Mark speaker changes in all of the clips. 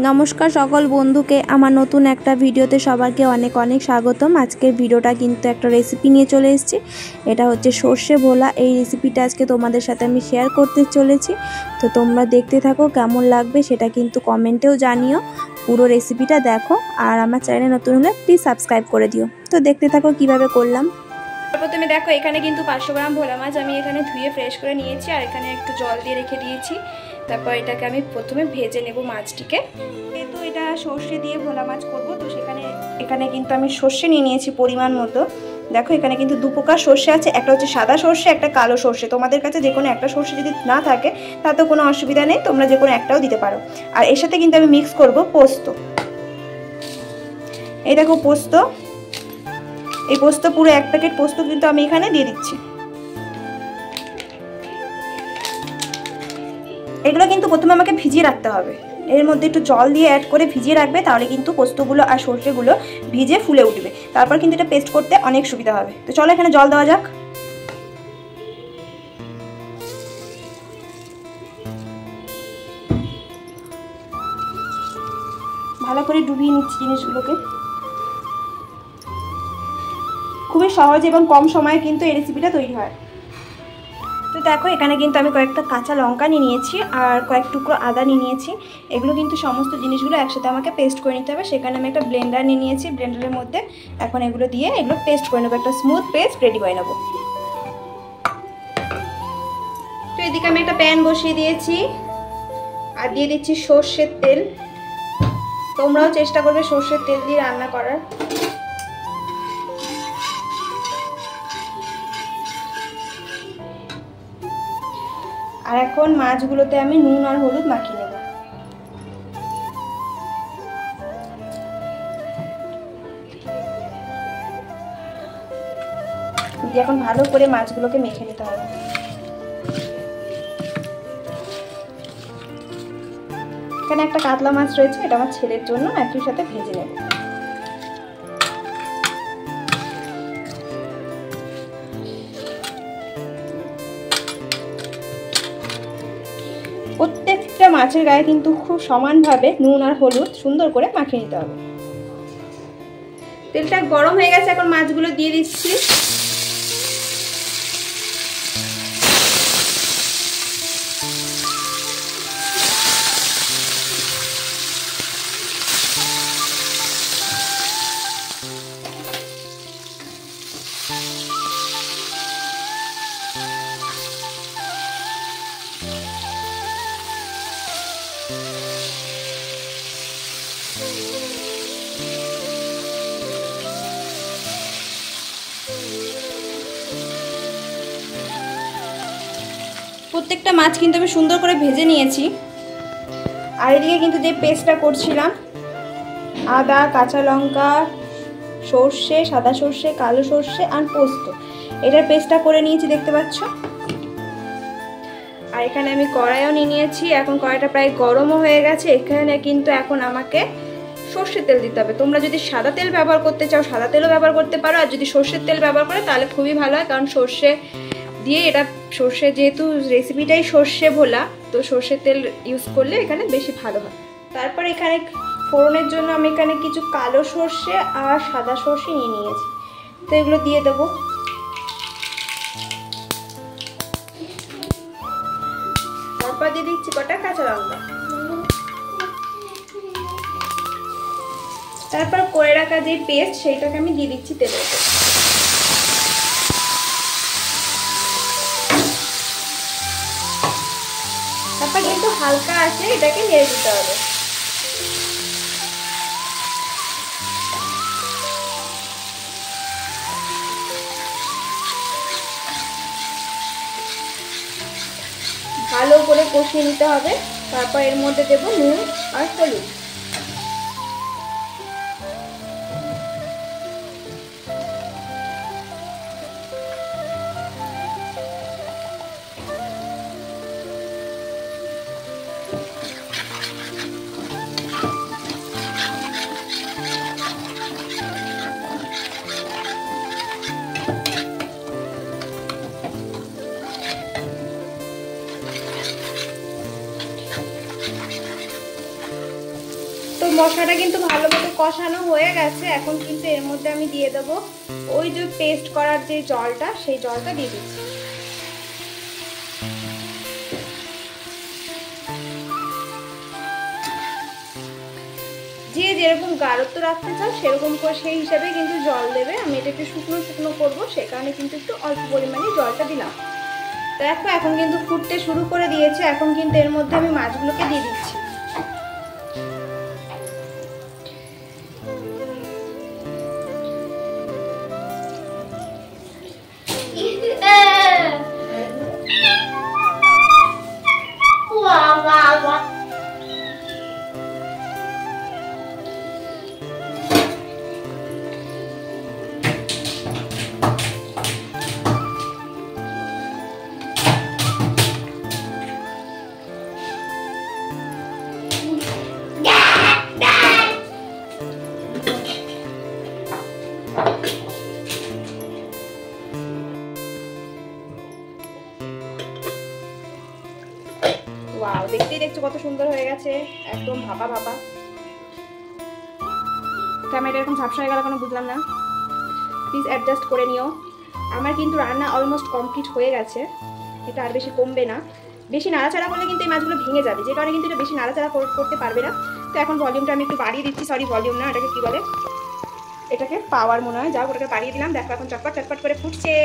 Speaker 1: নমস্কার সকল বন্ধুকে আমার নতুন একটা ভিডিওতে সবাইকে অনেক অনেক স্বাগতম। আজকের ভিডিওটা কিন্তু একটা রেসিপি নিয়ে চলে এসেছি। এটা হচ্ছে সর্ষে ভোলা। এই রেসিপিটা আজকে তোমাদের সাথে আমি শেয়ার করতে চলেছি। তো তোমরা দেখতে থাকো, কেমন লাগবে সেটা কিন্তু কমেন্টেও জানিও। পুরো রেসিপিটা দেখো, আর আমার চ্যানেলে নতুন হলে প্লিজ সাবস্ক্রাইব করে দিও। তো দেখতে থাকো কিভাবে করলাম।
Speaker 2: প্রথমে দেখো এখানে কিন্তু 500 গ্রাম ভোলা মাছ আমি এখানে ধুয়ে ফ্রেশ করে নিয়েছি, আর এখানে একটু জল দিয়ে রেখে দিয়েছি। তারপর এটাকে আমি প্রথমে ভেজে নেব মাছটিকে। যেহেতু এটা সর্ষে দিয়ে ভোলা মাছ করব, তো এখানে কিন্তু আমি সর্ষে নিয়ে নিয়েছি পরিমাণ মতো। দেখো এখানে কিন্তু দু প্রকার সর্ষে আছে, একটা হচ্ছে সাদা সর্ষে, একটা কালো সর্ষে। তোমাদের কাছে যে কোনো একটা সর্ষে যদি না থাকে তাতেও কোনো অসুবিধা নেই, তোমরা যে কোনো একটাও দিতে পারো। আর এর সাথে কিন্তু আমি মিক্স করব পোস্ত। এই দেখো পোস্ত, এই পোস্ত পুরো 1 প্যাকেট পোস্ত কিন্তু আমি এখানে দিয়ে দিচ্ছি। এগুলো কিন্তু প্রথমে আমাকে ভিজিয়ে রাখতে হবে। এর মধ্যে একটু জল দিয়ে অ্যাড করে ভিজিয়ে রাখবে, তাহলে কিন্তু পোস্তগুলো আর সর্ষেগুলো ভিজে ফুলে উঠবে। তারপর কিন্তু এটা পেস্ট করতে অনেক সুবিধা হবে। তো চলো এখানে জল দেওয়া যাক। ভালো করে ডুবিয়ে নিচ্ছি জিনিসগুলোকে। খুবই সহজ এবং কম সময়ে কিন্তু এই রেসিপিটা তৈরি হয়। তো দেখো এখানে কিন্তু আমি কয়েকটা কাঁচা লঙ্কা নিয়ে নিয়েছি আর কয়েক টুকরো আদা নিয়ে নিয়েছি। এগুলো কিন্তু সমস্ত জিনিসগুলো একসাথে আমাকে পেস্ট করে নিতে হবে। সেখানে আমি একটা ব্লেন্ডার নিয়ে নিয়েছি। ব্লেন্ডারের মধ্যে এখন এগুলো দিয়ে এগুলো পেস্ট করে নেবো, একটা স্মুথ পেস্ট রেডি করে নেবো। তো এদিকে আমি একটা প্যান বসিয়ে দিয়েছি আর দিয়ে দিচ্ছি সর্ষের তেল। তোমরাও চেষ্টা করবে সর্ষের তেল দিয়ে রান্না করার। আর এখন মাছগুলোতে আমি নুন আর হলুদ মাখিয়ে নেব। এখন ভালো করে মাছগুলোকে মেখে নিতে হবে। এখানে একটা কাতলা মাছ রয়েছে, এটা আমার ছেলের জন্য একই সাথে ভেজে নেব। প্রত্যেকটা মাছের গায়ে কিন্তু খুব সমানভাবে নুন আর হলুদ সুন্দর করে মাখিয়ে নিতে হবে। তেলটা গরম হয়ে গেছে, এখন মাছগুলো দিয়ে দিচ্ছি। প্রত্যেকটা মাছ কিন্তু আমি সুন্দর করে ভেজে নিয়েছি। আর এদিকে কিন্তু যে পেস্টটা করছিলাম, আদা, কাঁচা লঙ্কা, সর্ষে, সাদা সর্ষে, কালো সর্ষে আর পোস্ত, এটার পেস্টটা করে নিয়েছি, দেখতে পাচ্ছ। আর এখানে আমি কড়াইও নিয়ে নিয়েছি। এখন কড়াইটা প্রায় গরমও হয়ে গেছে। এখানে কিন্তু এখন আমাকে সর্ষের তেল দিতে হবে। তোমরা যদি সাদা তেল ব্যবহার করতে চাও সাদা তেলও ব্যবহার করতে পারো, আর যদি সর্ষের তেল ব্যবহার করে তাহলে খুবই ভালো হয়, কারণ সর্ষে দিয়ে এটা সর্ষে যেহেতু রেসিপিটাই সর্ষে ভোলা, তো সর্ষের তেল ইউজ করলে এখানে বেশি ভালো হয়। তারপর এখানে ফোড়নের জন্য আমি এখানে কিছু কালো সর্ষে আর সাদা সর্ষে নিয়ে নিয়েছি, তো এগুলো দিয়ে দেবো। তারপর দিয়ে দিচ্ছি কটা কাঁচা লঙ্কা। তারপর করে রাখা যে পেস্ট সেইটাকে আমি দিয়ে দিচ্ছি তেলের উপর। তারপর কিন্তু হালকা আছে এটাকে নেড়ে দিতে হবে। ভালো করে কষিয়ে নিতে হবে। তারপর এর মধ্যে দেব নুন আর হলুদ। তো মশলাটা কিন্তু ভালো মতো কষানো হয়ে গেছে। এখন কিন্তু এর মধ্যে আমি দিয়ে দেবো ওই যে পেস্ট করার যে জলটা, সেই জলটা দিয়ে দিচ্ছি। যে যেরকম গাঢ়ত্ব রাখতে চাও সেরকম করে সেই হিসাবে কিন্তু জল দেবে। আমি এটা একটু শুকনো শুকনো করবো, সে কারণে কিন্তু একটু অল্প পরিমাণে জলটা দিলাম। দেখো এখন কিন্তু ফুটতে শুরু করে দিয়েছে। এখন কিন্তু এর মধ্যে আমি মাছগুলোকে দিয়ে দিচ্ছি। ওয়াও, দেখতেই দেখছো কত সুন্দর হয়ে গেছে, একদম ভাপা ভাপা। ক্যামেরা এরকম ঝাপসা হয়ে গেল কেন বুঝলাম না, প্লিজ অ্যাডজাস্ট করে নিও। আমার কিন্তু রান্না অলমোস্ট কমপ্লিট হয়ে গেছে, এটা আর বেশি কমবে না। বেশি নাড়াচাড়া করলে কিন্তু এই মাছগুলো ভেঙে যাবে, যে কারণে কিন্তু এটা বেশি নাড়াচাড়া করতে পারবে না। তো এখন ভলিউমটা আমি একটু বাড়িয়ে দিচ্ছি, সরি ভলিউম না, এটাকে কী বলে, এটাকে পাওয়ার মনে হয়, যাও ওটাকে বাড়িয়ে দিলাম। দেখো এখন চটপট চটপট করে ফুটছে।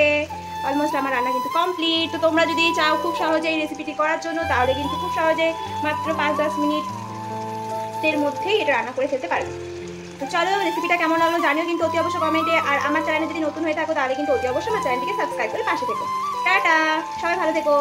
Speaker 2: অলমোস্ট আমার রান্না কিন্তু কমপ্লিট। তো তোমরা যদি চাও খুব সহজে এই রেসিপিটি করার জন্য, তাহলে কিন্তু খুব সহজে মাত্র 5-10 মিনিটের মধ্যেই এটা রান্না করে ফেলতে পারবে। তো চলো, রেসিপিটা কেমন লাগলো জানিও কিন্তু অতি অবশ্যই কমেন্টে। আর আমার চ্যানেলে যদি নতুন হয়ে থাকো তাহলে কিন্তু অতি অবশ্যই আমার চ্যানেলটিকে সাবস্ক্রাইব করে পাশে থেকো। টাটা, সবাই ভালো থেকো।